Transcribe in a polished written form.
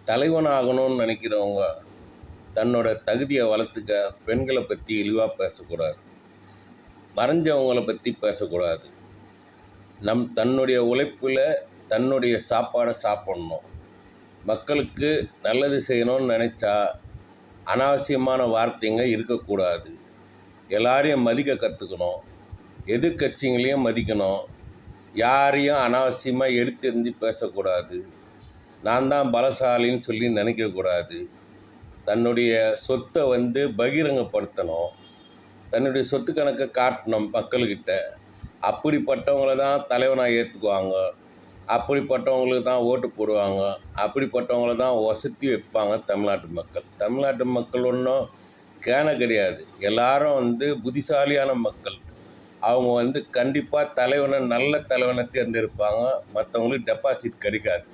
தலைவன் ஆகணும்னு நினைக்கிறவங்க தன்னோட தகுதியை வளர்த்துக்க பெண்களை பற்றி இழிவாக பேசக்கூடாது, மறைஞ்சவங்களை பற்றி பேசக்கூடாது. தன்னுடைய உழைப்பில் தன்னுடைய சாப்பாடை சாப்பிட்ணும். மக்களுக்கு நல்லது செய்யணும்னு நினச்சா அனாவசியமான வார்த்தைங்க இருக்கக்கூடாது. எல்லாரையும் மதிக்க கற்றுக்கணும், எதிர்கட்சிங்களையும் மதிக்கணும், யாரையும் அனாவசியமாக எடுத்தெறிஞ்சு பேசக்கூடாது, நான் தான் பலசாலின்னு சொல்லி நினைக்கக்கூடாது. தன்னுடைய சொத்தை பகிரங்கப்படுத்தணும், தன்னுடைய சொத்து கணக்கை காட்டணும் மக்கள்கிட்ட. அப்படிப்பட்டவங்கள தான் தலைவனாக ஏற்றுக்குவாங்க, அப்படிப்பட்டவங்களுக்கு தான் ஓட்டு போடுவாங்க, அப்படிப்பட்டவங்கள தான் வசதி வைப்பாங்க தமிழ்நாட்டு மக்கள். தமிழ்நாட்டு மக்கள் ஒன்றும் கேன கிடையாது, எல்லாரும் புத்திசாலியான மக்கள். அவங்க கண்டிப்பாக நல்ல தலைவனை தேர்ந்தெடுப்பாங்க, மற்றவங்களுக்கு டெபாசிட் கிடைக்காது.